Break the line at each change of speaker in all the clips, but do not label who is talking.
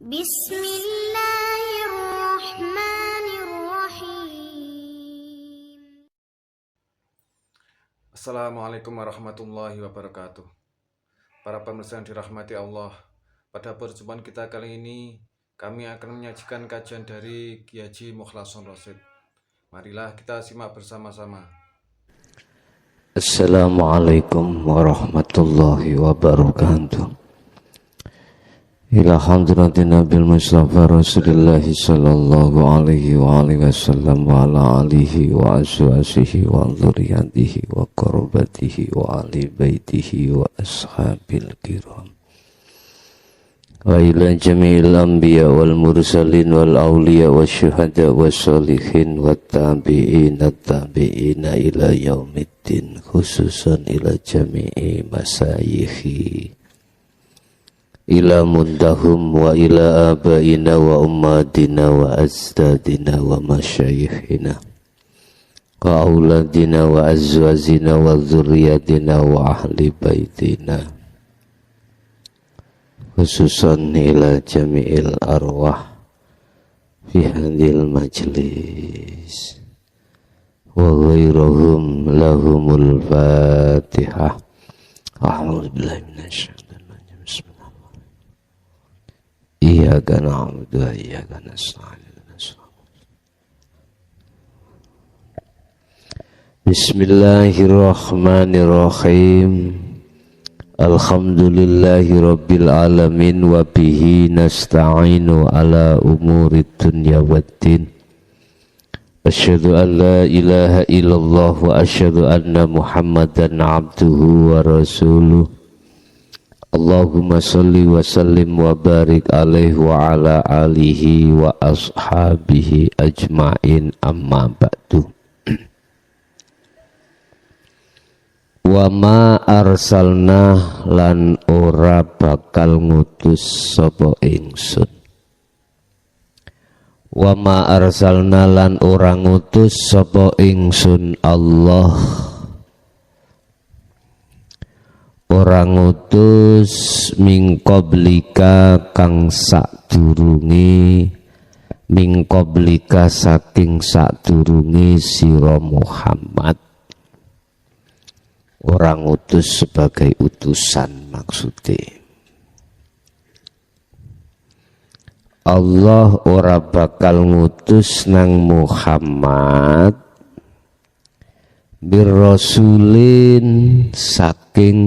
Bismillahirrahmanirrahim.
Assalamualaikum warahmatullahi wabarakatuh. Para pemirsa yang dirahmati Allah, pada perjumpaan kita kali ini kami akan menyajikan kajian dari Kiai Haji Mukhlason Rosyid. Marilah kita simak bersama-sama.
Assalamualaikum warahmatullahi wabarakatuh. Ila hadratin Nabil Mustafa Rasulillahi sallallahu alaihi wa alihi wasallam wa ala alihi wa azwajihi wa dzurriyyatihi wa qurabatihi wa ali baitihi wa ashabil kiram. Wa ila jami'il anbiya wal mursalin wal awliya wa syuhada wa sholihin wa tabi'ina ila yaumiddin, khususan ila jami'i masayikhi ila muddahum wa ila abaina wa ummatina wa azdadina wa masyayikhina wa auladina wa azwazina wa dzurriyyatina wa ahli baitina, khususan ila jami'il arwah fi hadhil majlis wa ghairuhum lahumul fatihah. A'udzu billahi minasyaitonir rajim. Bismillahirrahmanirrahim. Iyyaka na'budu wa iyyaka nasta'in. Bismillahirrahmanirrahim. Alhamdulillahi rabbil alamin wa bihi nasta'inu ala umurid dunya waddin. Asyhadu an la ilaha illallah wa asyhadu anna Muhammadan abduhu wa rasuluh. Allahumma salli wa sallim wa barik alaihi wa ala alihi wa ashabihi ajma'in, amma ba'du. Wa ma arsalna lan ora bakal ngutus sapa ingsun. Wa ma arsalna lan ora ngutus sapa ingsun Allah, ora ngutus min qablika kang sadurunge, min qablika saking sadurunge sira Muhammad. Orang utus sebagai utusan maksudnya. Allah ora bakal ngutus nang Muhammad birrasulin saking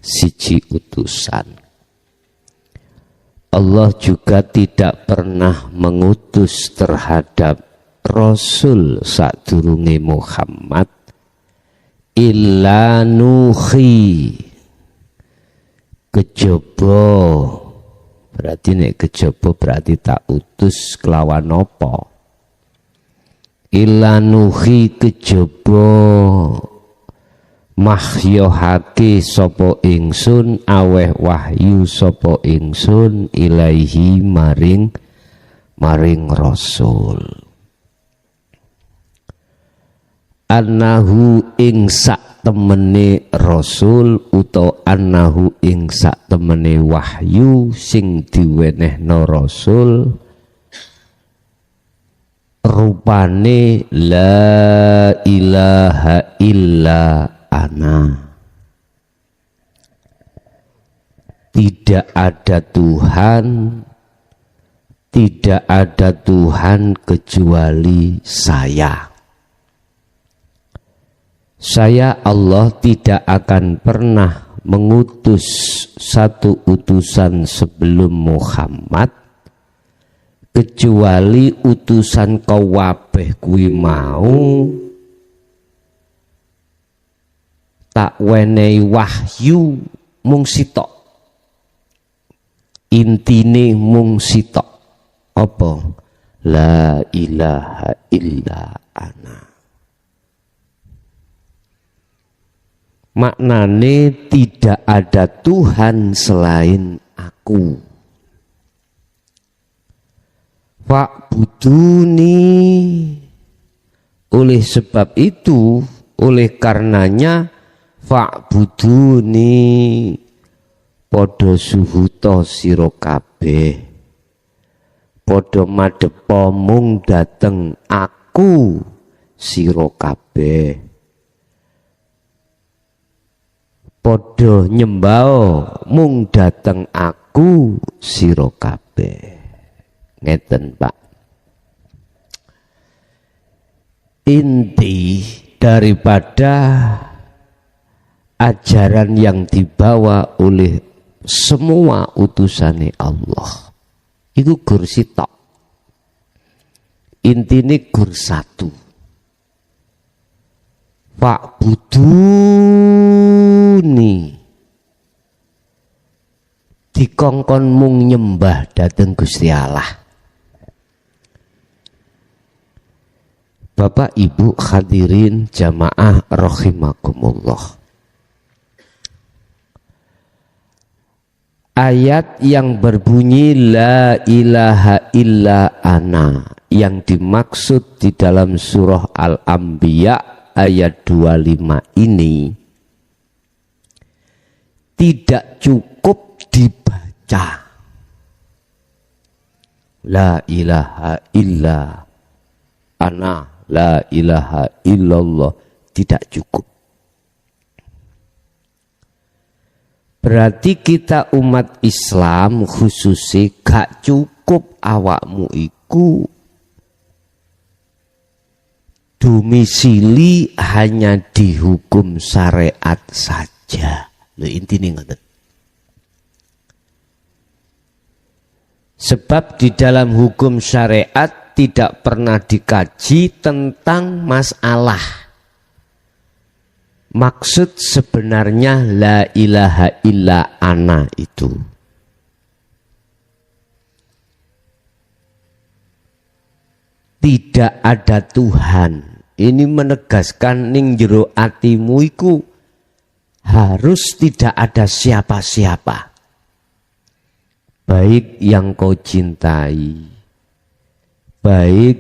siji utusan. Allah juga tidak pernah mengutus terhadap Rasul sadurunge Muhammad illa nuhi, kejaba berarti nek kejaba berarti tak utus kelawan apa. Illa nuhi kejaba mahyohake sapa ingsun, aweh wahyu sapa ingsun ilaihi maring rasul. Annahu ing sak temene rasul utawa annahu ing sak temene wahyu sing diwenehna rasul rupane la ilaha illa ana, tidak ada Tuhan, tidak ada Tuhan kecuali saya. Saya Allah tidak akan pernah mengutus satu utusan sebelum Muhammad kecuali utusan kawabeh kuwi mau tak wenehi wahyu mung sitok, intine mung sitok apa? La ilaha illa ana. Maknane tidak ada Tuhan selain aku. Fa'buduni, oleh sebab itu, oleh karenanya fa'buduni, podo suhuto sira kabeh padha madhepa mung dateng aku sira kabeh, padha nyembah mung dateng aku sira kabeh. Ngeten Pak. Inti daripada ajaran yang dibawa oleh semua utusannya Allah itu gur sitok. Intine gur satu. Fa'buduni, dikongkon mung nyembah dateng Gusti Allah. Bapak Ibu hadirin jamaah rahimakumullah. Ayat yang berbunyi la ilaha illa ana yang dimaksud di dalam surah Al-Anbiya ayat 25 ini tidak cukup dibaca. La ilaha illa ana, la ilaha illallah, tidak cukup. Berarti kita umat Islam khususnya gak cukup awakmu iku domisili hanya di hukum syariat saja. Lho intine ngoten. Sebab di dalam hukum syariat tidak pernah dikaji tentang masalah maksud sebenarnya la ilaha illa ana itu. Tidak ada Tuhan. Ini menegaskan ning jero atimu iku harus tidak ada siapa-siapa. Baik yang kau cintai, baik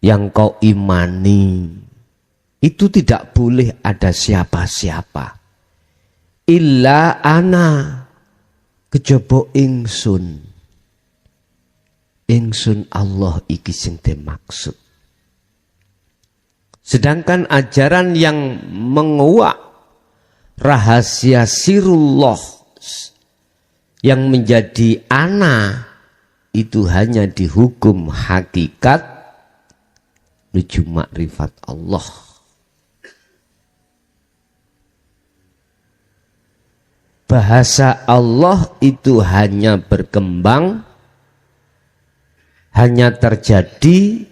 yang kau imani, itu tidak boleh ada siapa-siapa. Illa ana, kejaba ingsun. Ingsun Allah iki sing dimaksud. Sedangkan ajaran yang menguak rahasia sirullah yang menjadi ana itu hanya dihukum hakikat menuju makrifat Allah. Bahasa Allah itu hanya berkembang, hanya terjadi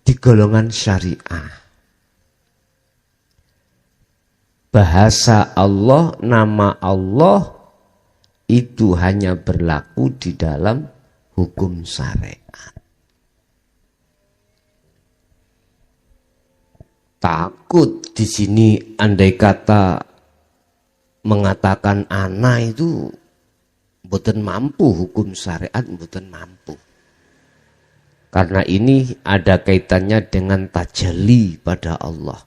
di golongan syariah. Bahasa Allah, nama Allah itu hanya berlaku di dalam hukum syariat. Takut di sini andai kata mengatakan ana itu mboten mampu, hukum syariat mboten mampu. Karena ini ada kaitannya dengan tajalli pada Allah.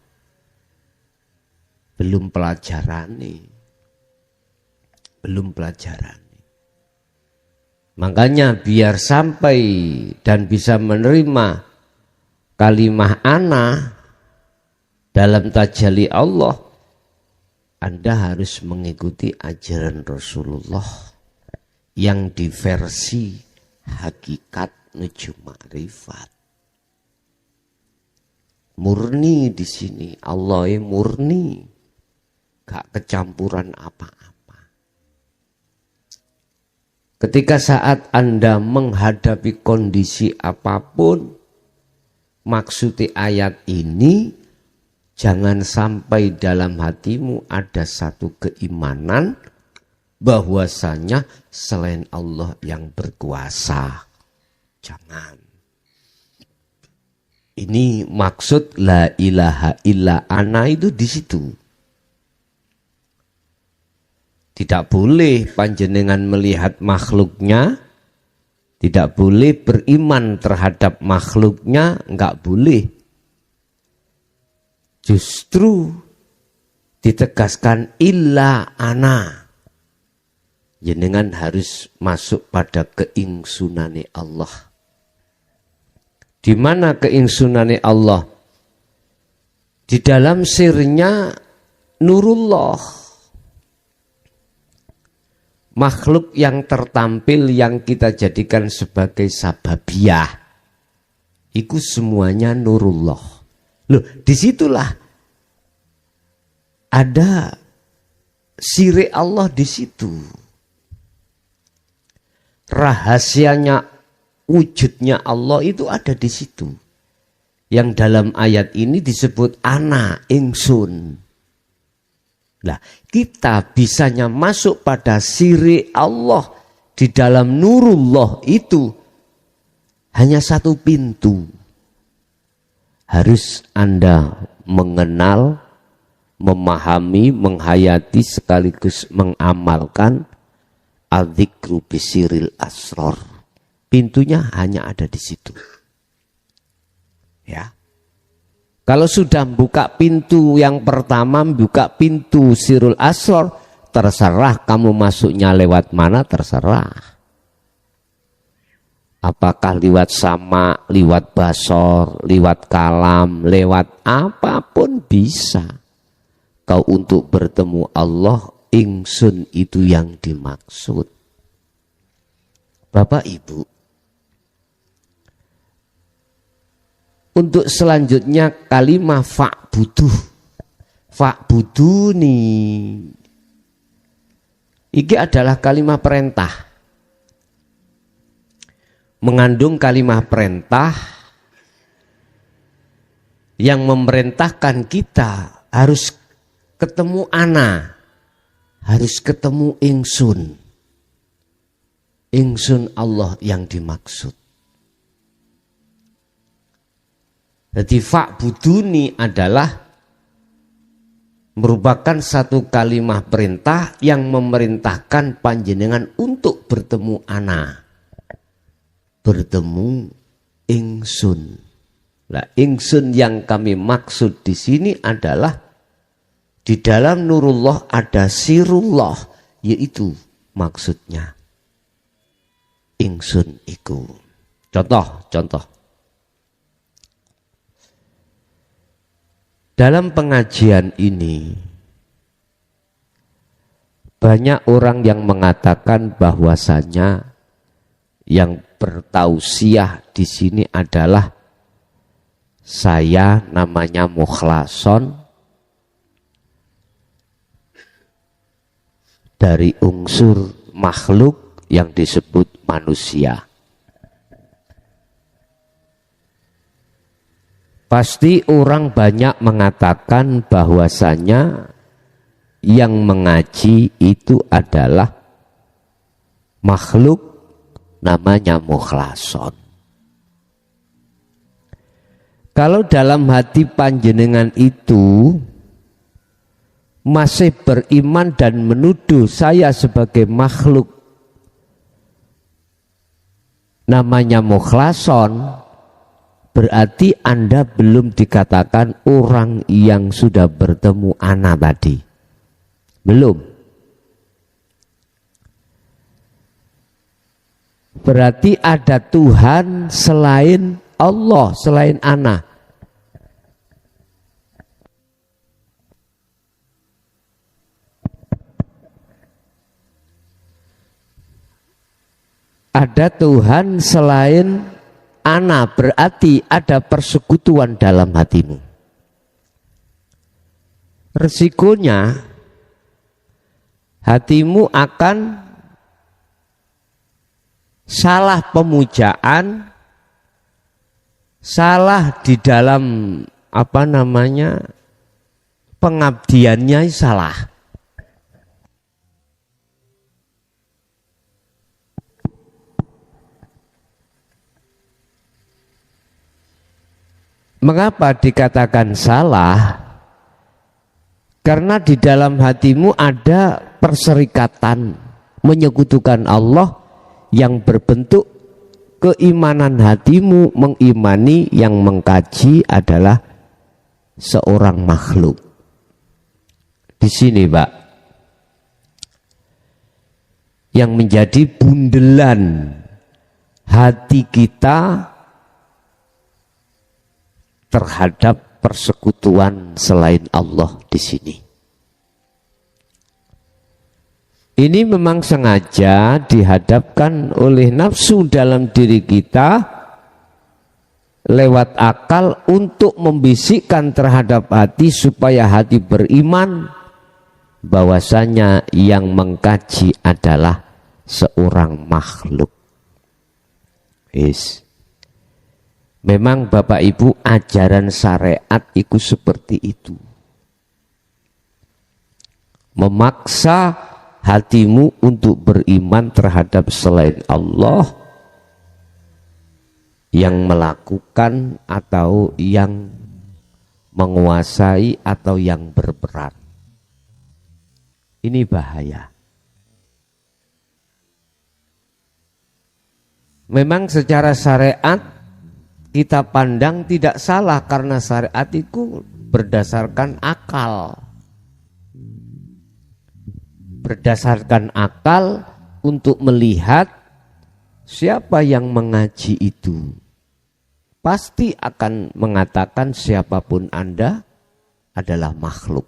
Belum pelajarane. Belum pelajarane. Makanya biar sampai dan bisa menerima kalimah ana dalam tajalli Allah, Anda harus mengikuti ajaran Rasulullah yang diversi hakikat menuju makrifat. Murni di sini, Allah murni, gak kecampuran apa-apa. Ketika saat Anda menghadapi kondisi apapun, maksud ayat ini jangan sampai dalam hatimu ada satu keimanan bahwasanya selain Allah yang berkuasa. Jangan. Ini maksud la ilaha illa ana itu di situ. Tidak boleh panjenengan melihat makhluknya, tidak boleh beriman terhadap makhluknya, enggak boleh. Justru ditegaskan illa ana. jenengan harus masuk pada keingsunane Allah. Di mana keingsunane Allah? Di dalam sirnya Nurullah. Makhluk yang tertampil yang kita jadikan sebagai sababiyah. Itu semuanya Nurullah. Loh, disitulah ada siri Allah di situ. Rahasianya, wujudnya Allah itu ada di situ. Yang dalam ayat ini disebut ana, ingsun. Nah, kita bisanya masuk pada siri Allah di dalam Nurullah itu hanya satu pintu. Harus Anda mengenal, memahami, menghayati sekaligus mengamalkan adzikru bisiril asror. Pintunya hanya ada di situ. Ya. Kalau sudah buka pintu yang pertama, buka pintu sirul asror, terserah kamu masuknya lewat mana, terserah. Apakah lewat sama, lewat basor, lewat kalam, lewat apapun bisa. Kau untuk bertemu Allah, ingsun itu yang dimaksud. Bapak Ibu, untuk selanjutnya kalimat fa'buduni. Ini adalah kalimat perintah. Mengandung kalimat perintah yang memerintahkan kita harus ketemu ana, harus ketemu ingsun. Ingsun Allah yang dimaksud. Jadi fa'buduni adalah merupakan satu kalimat perintah yang memerintahkan panjenengan untuk bertemu ana. Bertemu ingsun. Nah, ingsun yang kami maksud di sini adalah di dalam Nurullah ada sirullah, yaitu maksudnya ingsun iku. Contoh. Dalam pengajian ini, banyak orang yang mengatakan bahwasanya yang bertausiah di sini adalah saya namanya mukhlason dari unsur makhluk yang disebut manusia. Pasti orang banyak mengatakan bahwasanya yang mengaji itu adalah makhluk namanya mukhlason. Kalau dalam hati panjenengan itu masih beriman dan menuduh saya sebagai makhluk namanya mukhlason, berarti Anda belum dikatakan orang yang sudah bertemu ana tadi. Belum. Berarti ada Tuhan selain Allah, selain ana. Ada Tuhan selain ana, berarti ada persekutuan dalam hatimu. Resikonya hatimu akan salah pemujaan, salah di dalam pengabdiannya salah. Mengapa dikatakan salah? Karena di dalam hatimu ada perserikatan menyekutukan Allah yang berbentuk keimanan hatimu mengimani yang mengkaji adalah seorang makhluk. 'Di sini, Pak. yang menjadi bundelan hati kita terhadap persekutuan selain Allah di sini. Ini memang sengaja dihadapkan oleh nafsu dalam diri kita lewat akal untuk membisikkan terhadap hati supaya hati beriman bahwasanya yang mengkaji adalah seorang makhluk. Memang Bapak Ibu ajaran syariat itu seperti itu. Memaksa hatimu untuk beriman terhadap selain Allah yang melakukan atau yang menguasai atau yang berperan. Ini bahaya. Memang secara syariat kita pandang tidak salah karena syariat itu berdasarkan akal. Berdasarkan akal untuk melihat siapa yang mengaji itu. Pasti akan mengatakan siapapun Anda adalah makhluk.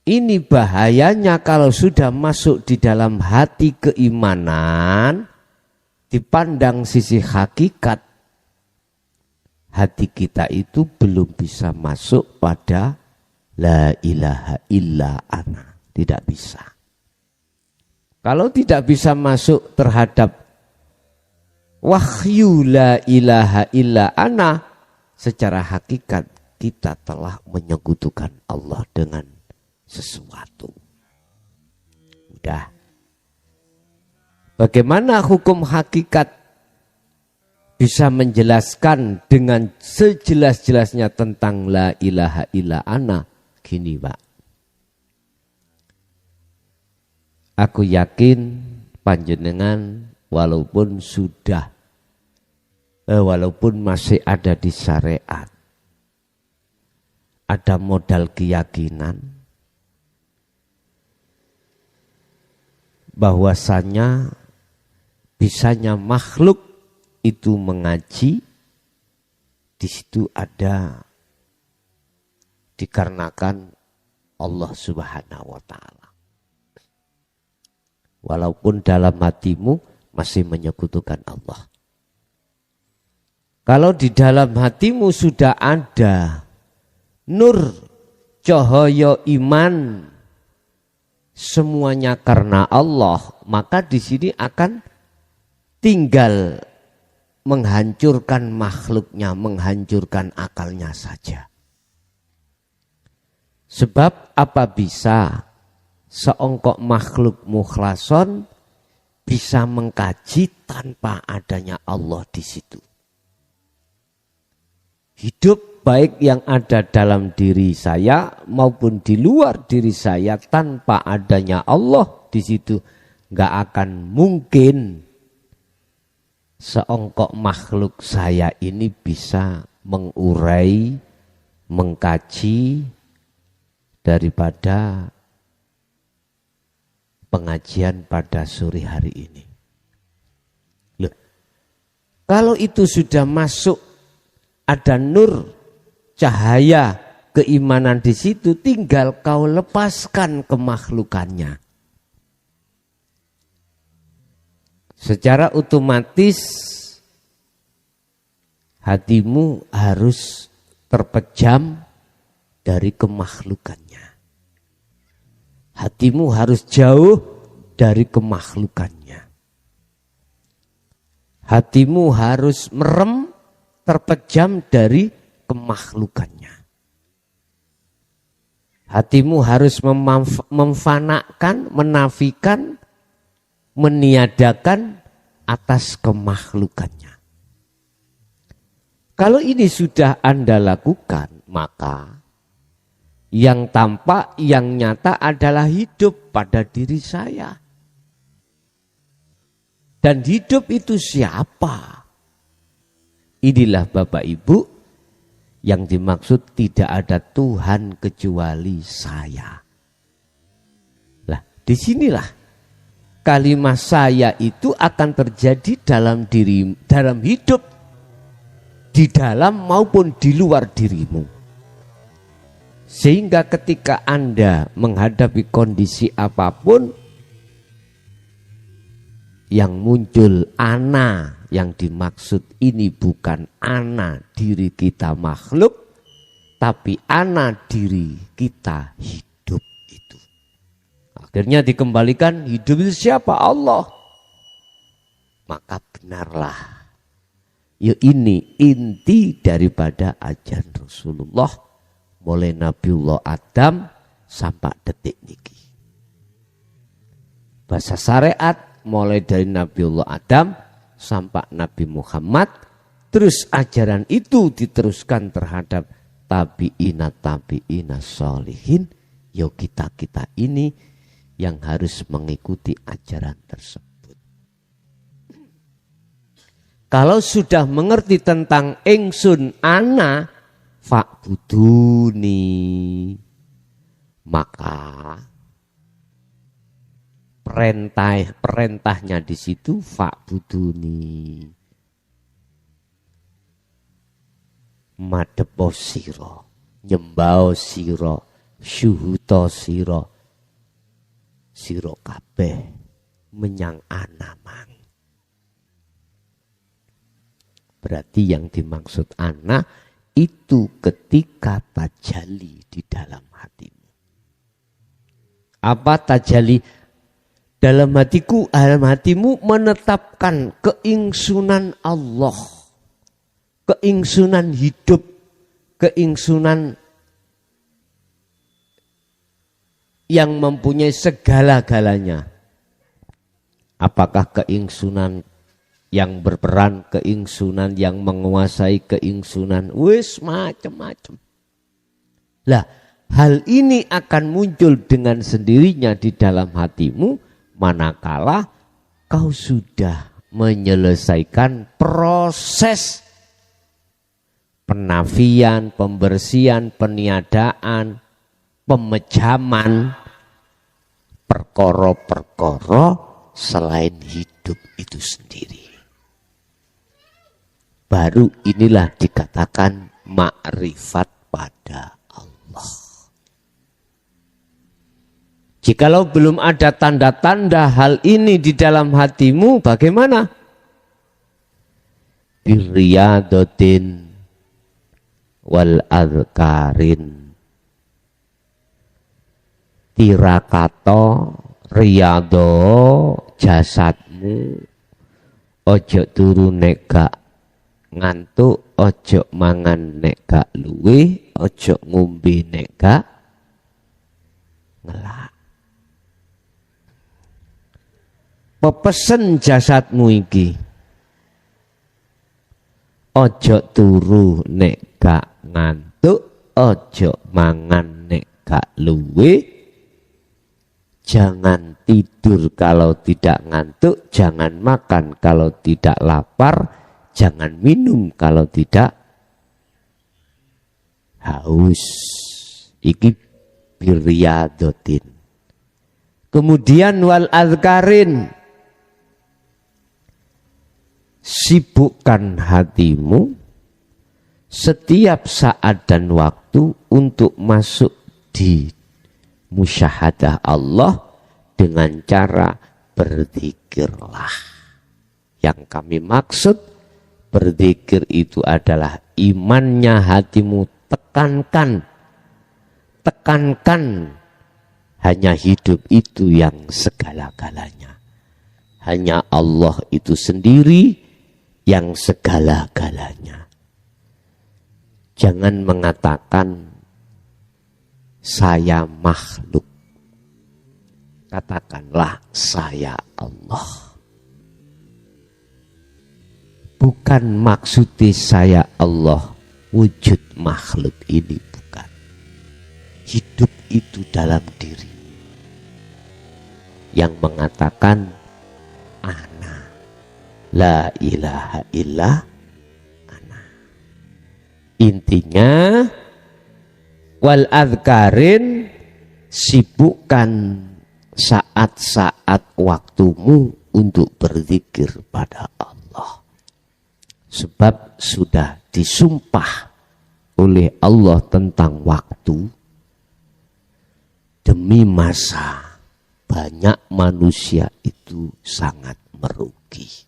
Ini bahayanya kalau sudah masuk di dalam hati keimanan, dipandang sisi hakikat, hati kita itu belum bisa masuk pada la ilaha illa ana. Tidak bisa. Kalau tidak bisa masuk terhadap wahyu la ilaha illa ana, secara hakikat kita telah menyekutukan Allah dengan sesuatu. Udah. Bagaimana hukum hakikat bisa menjelaskan dengan sejelas-jelasnya tentang la ilaha illa ana? Gini Pak. Aku yakin panjenengan walaupun masih ada di syariat, ada modal keyakinan bahwasanya bisanya makhluk itu mengaji, di situ ada dikarenakan Allah Subhanahu wa taala. Walaupun dalam hatimu masih menyekutukan Allah. Kalau di dalam hatimu sudah ada nur, cahaya iman, semuanya karena Allah, maka di sini akan tinggal menghancurkan makhluknya, menghancurkan akalnya saja. Sebab apa bisa seongkok makhluk mukhlason bisa mengkaji tanpa adanya Allah di situ? Hidup baik yang ada dalam diri saya maupun di luar diri saya tanpa adanya Allah di situ, nggak akan mungkin seongkok makhluk saya ini bisa mengurai, mengkaji daripada pengajian pada sore hari ini. Loh, kalau itu sudah masuk ada nur, cahaya, keimanan di situ, tinggal kau lepaskan kemakhlukannya. Secara otomatis hatimu harus terpejam dari kemakhlukannya. Hatimu harus jauh dari kemakhlukannya. Hatimu harus merem, terpejam dari kemakhlukannya. Hatimu harus memfanakan, menafikan, meniadakan atas kemakhlukannya. Kalau ini sudah Anda lakukan, maka yang tampak, yang nyata adalah hidup pada diri saya. Dan hidup itu siapa? Inilah Bapak Ibu yang dimaksud tidak ada Tuhan kecuali saya. Lah, Disinilah kalimat saya itu akan terjadi dalam hidup, di dalam maupun di luar dirimu. Sehingga ketika Anda menghadapi kondisi apapun, yang muncul ana, yang dimaksud ini bukan ana diri kita makhluk, tapi ana diri kita hidup itu. Akhirnya dikembalikan, hidup itu siapa? Allah. Maka benarlah, ya ini inti daripada ajaran Rasulullah mulai Nabiullah Adam sampai detik niki. Bahasa syariat mulai dari Nabiullah Adam sampai Nabi Muhammad, terus ajaran itu diteruskan terhadap tabi'ina sholihin. Yo kita ini yang harus mengikuti ajaran tersebut. Kalau sudah mengerti tentang ingsun ana fa'buduni, maka perintahnya di situ fa'buduni, madepo siro, nyembao siro, syuhuto siro kabeh menyang anamang. Berarti yang dimaksud ana itu ketika tajali di dalam hatimu. Apa tajali? Dalam hatimu menetapkan keingsunan Allah, keingsunan hidup, keingsunan yang mempunyai segala-galanya. Apakah keingsunan yang berperan, keingsunan yang menguasai, keingsunan wis macam-macam. Lah, hal ini akan muncul dengan sendirinya di dalam hatimu manakala kau sudah menyelesaikan proses penafian, pembersihan, peniadaan, pemejaman perkara-perkara selain hidup itu sendiri. Baru inilah dikatakan makrifat pada Allah. Jikalau belum ada tanda-tanda hal ini di dalam hatimu, bagaimana? Birriyadatin wal adhkarin. Tirakato riyado jasadmu, ojo turu nek gak ngantuk, ojo mangan nek gak luwih, ojo ngombe nek gak ngelak. Pepesen jasadmu iki, ojo turu nek gak ngantuk, ojo mangan nek gak luwih, jangan tidur kalau tidak ngantuk, jangan makan kalau tidak lapar, jangan minum kalau tidak haus. Iki birriyadotin. Kemudian wal azkarin, sibukkan hatimu setiap saat dan waktu untuk masuk di musyahadah Allah dengan cara berzikirlah. Yang kami maksud berzikir itu adalah imannya hatimu tekankan hanya hidup itu yang segala-galanya. Hanya Allah itu sendiri yang segala-galanya. Jangan mengatakan saya makhluk. Katakanlah saya Allah. Bukan maksudnya saya Allah wujud makhluk ini, bukan. Hidup itu dalam diri yang mengatakan ana la ilaha illa ana. Intinya wal adhkarin, sibukkan saat-saat waktumu untuk berzikir pada Allah. Sebab sudah disumpah oleh Allah tentang waktu. Demi masa, banyak manusia itu sangat merugi.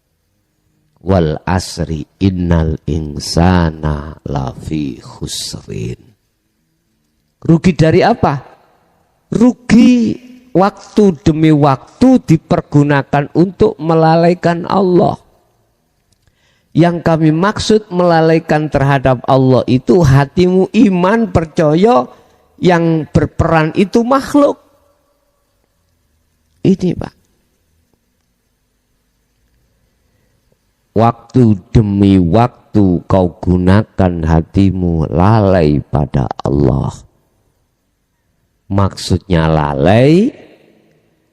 Wal asri innal insana lafi khusrin. Rugi dari apa? Rugi waktu demi waktu dipergunakan untuk melalaikan Allah. Yang kami maksud melalaikan terhadap Allah itu hatimu iman percaya, yang berperan itu makhluk. Ini Pak. Waktu demi waktu kau gunakan hatimu lalai pada Allah. Maksudnya lalai,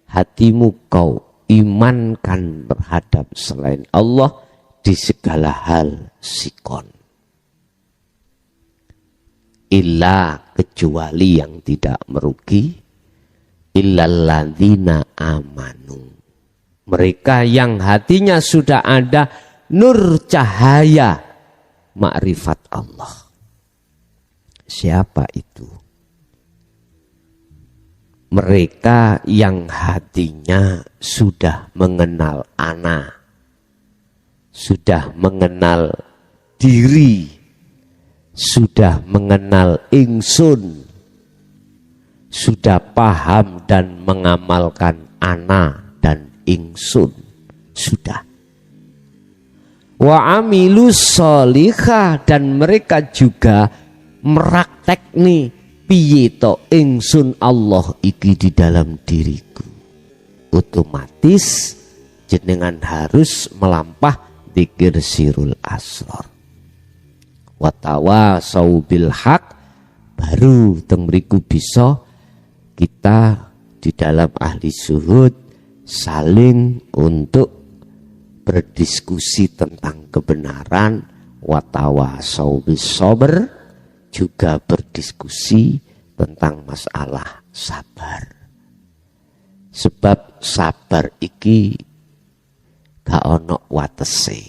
hatimu kau imankan terhadap selain Allah di segala hal sikon. Illa, kecuali yang tidak merugi, illalladzina amanu. Mereka yang hatinya sudah ada nur cahaya makrifat Allah. Siapa itu? Mereka yang hatinya sudah mengenal ana, sudah mengenal diri, sudah mengenal ingsun, sudah paham dan mengamalkan ana dan ingsun, sudah. Wa amilus sholihah, dan mereka juga meraktekni piye to ingsun Allah iki di dalam diriku. Otomatis jenengan harus melampah dzikir sirul asrar. Wa tawasau bil haq, baru teng mriku bisa kita di dalam ahli zuhud saling untuk berdiskusi tentang kebenaran. Wa tawasau bis sabr, juga berdiskusi tentang masalah sabar. Sebab sabar iki gak ono watese.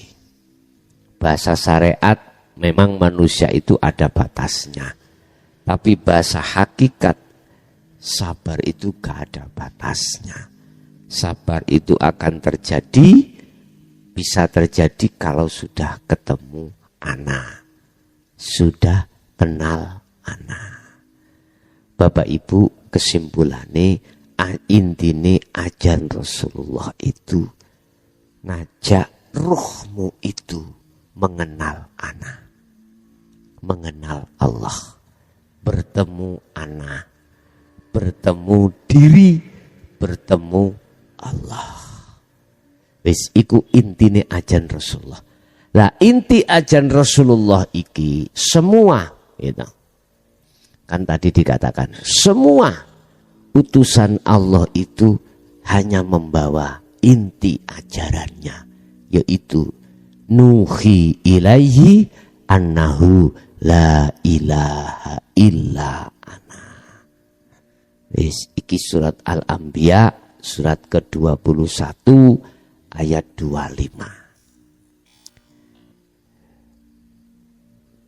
Bahasa syariat memang manusia itu ada batasnya. Tapi bahasa hakikat sabar itu gak ada batasnya. Sabar itu akan terjadi, bisa terjadi kalau sudah ketemu ana, sudah kenal ana. Bapak Ibu, kesimpulannya intine ajaran Rasulullah itu ngajak ruhmu itu mengenal ana, mengenal Allah, bertemu ana, bertemu diri, bertemu Allah. Wis iku intine ajaran Rasulullah. Lah inti ajaran Rasulullah iki semua gitu. Kan tadi dikatakan semua utusan Allah itu hanya membawa inti ajarannya, yaitu nuhi ilaihi annahu la ilaha illa ana. Wis iki surat Al-Anbiya surat ke-21 ayat 25.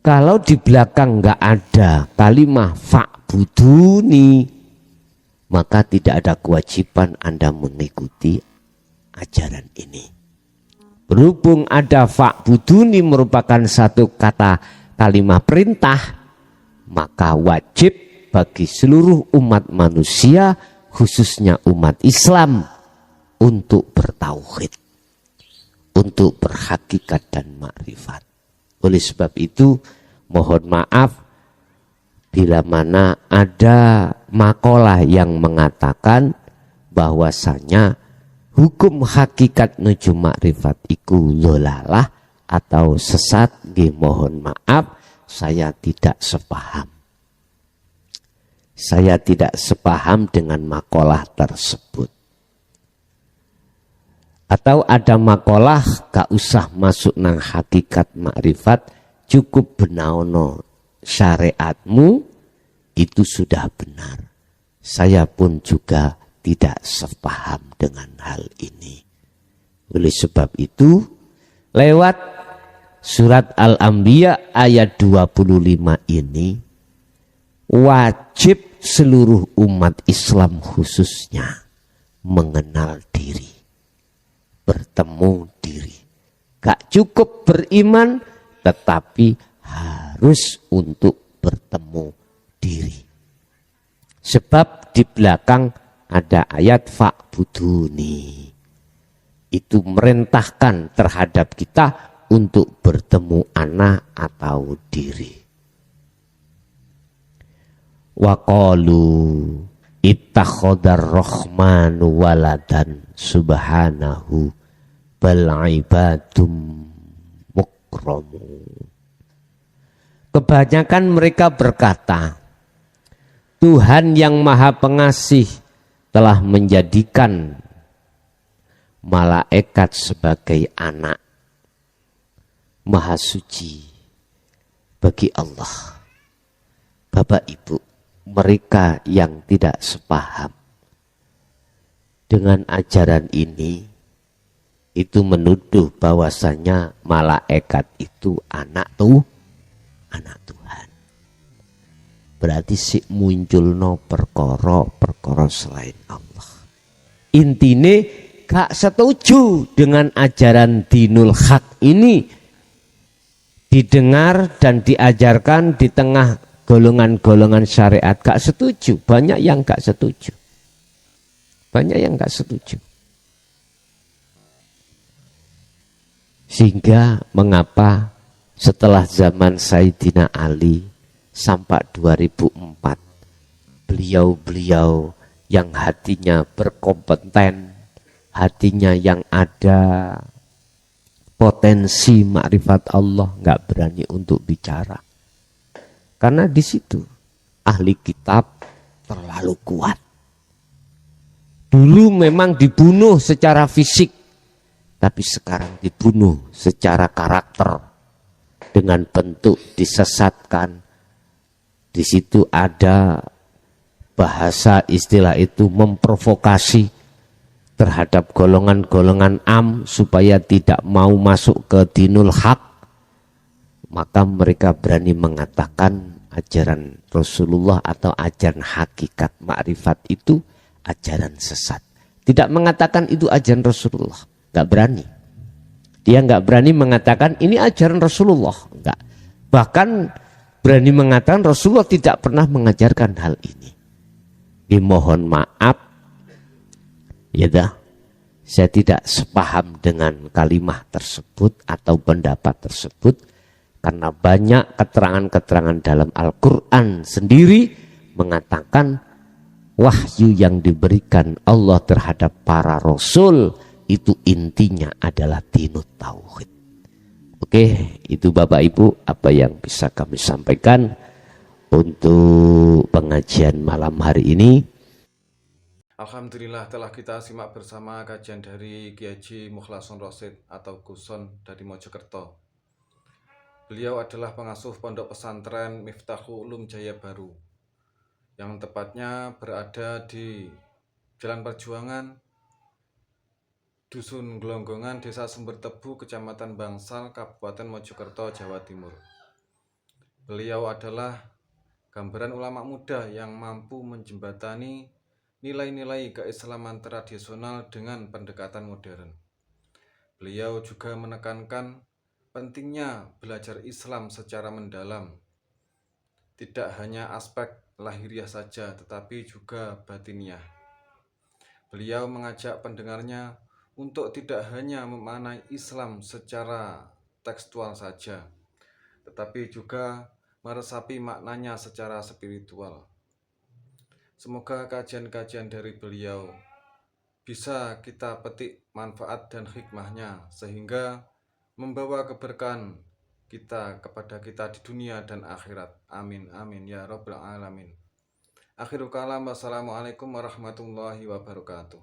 Kalau di belakang nggak ada kalimah fa'buduni, maka tidak ada kewajiban Anda mengikuti ajaran ini. Berhubung ada fa'buduni merupakan satu kata kalimah perintah, maka wajib bagi seluruh umat manusia, khususnya umat Islam, untuk bertauhid, untuk berhakikat dan makrifat. Oleh sebab itu, mohon maaf bila mana ada makalah yang mengatakan bahwasanya hukum hakikat nuju makrifat iku dhalalah atau sesat, mohon maaf, saya tidak sepaham. Saya tidak sepaham dengan makalah tersebut. Atau ada makalah gak usah masuk nang hakikat makrifat, cukup benaono syariatmu itu sudah benar. Saya pun juga tidak sepaham dengan hal ini. Oleh sebab itu, lewat surat Al-Anbiya ayat 25 ini, wajib seluruh umat Islam khususnya mengenal diri, bertemu diri. Gak cukup beriman, tetapi harus untuk bertemu diri. Sebab di belakang ada ayat fa'buduni. Itu merintahkan terhadap kita untuk bertemu anak atau diri. Wa qalu ittakhadar rahmanu waladan subhanahu bal ibadum mukramun. Kebanyakan mereka berkata, Tuhan yang Maha Pengasih telah menjadikan malaikat sebagai anak. Maha suci bagi Allah. Bapak Ibu, mereka yang tidak sepaham dengan ajaran ini, itu menuduh bahwasanya malaikat itu anak Tuhan. Berarti si munculno perkara selain Allah. Intine gak setuju dengan ajaran dinul haq ini didengar dan diajarkan di tengah golongan-golongan syariat. Gak setuju, banyak yang gak setuju. Sehingga mengapa setelah zaman Sayyidina Ali sampai 2004, beliau-beliau yang hatinya berkompeten, hatinya yang ada potensi makrifat Allah, nggak berani untuk bicara. Karena di situ ahli kitab terlalu kuat. Dulu memang dibunuh secara fisik, tapi sekarang dibunuh secara karakter dengan bentuk disesatkan. Di situ ada bahasa istilah itu memprovokasi terhadap golongan-golongan supaya tidak mau masuk ke dinul haq. Maka mereka berani mengatakan ajaran Rasulullah atau ajaran hakikat makrifat itu ajaran sesat. Tidak mengatakan itu ajaran Rasulullah, nggak berani. Dia nggak berani mengatakan ini ajaran Rasulullah, nggak. Bahkan berani mengatakan Rasulullah tidak pernah mengajarkan hal ini. Dimohon maaf, ya dah, saya tidak sepaham dengan kalimat tersebut atau pendapat tersebut, karena banyak keterangan-keterangan dalam Al-Quran sendiri mengatakan wahyu yang diberikan Allah terhadap para rasul itu intinya adalah dinut tauhid. Oke, itu Bapak Ibu apa yang bisa kami sampaikan untuk pengajian malam hari ini.
Alhamdulillah telah kita simak bersama kajian dari Kiai Haji Mukhlason Rosyid atau Guson dari Mojokerto. Beliau adalah pengasuh pondok pesantren Miftahul Ulum Jaya Baru yang tepatnya berada di Jalan Perjuangan, Dusun Glonggongan, Desa Sumber Tebu, Kecamatan Bangsal, Kabupaten Mojokerto, Jawa Timur. Beliau adalah gambaran ulama muda yang mampu menjembatani nilai-nilai keislaman tradisional dengan pendekatan modern. Beliau juga menekankan pentingnya belajar Islam secara mendalam, tidak hanya aspek lahiriah saja, tetapi juga batiniah. Beliau mengajak pendengarnya untuk tidak hanya memaknai Islam secara tekstual saja, tetapi juga meresapi maknanya secara spiritual. Semoga kajian-kajian dari beliau bisa kita petik manfaat dan hikmahnya, sehingga membawa keberkahan kita kepada kita di dunia dan akhirat. Amin, amin, ya Rabbal Alamin. Akhirul kalam, wassalamualaikum warahmatullahi wabarakatuh.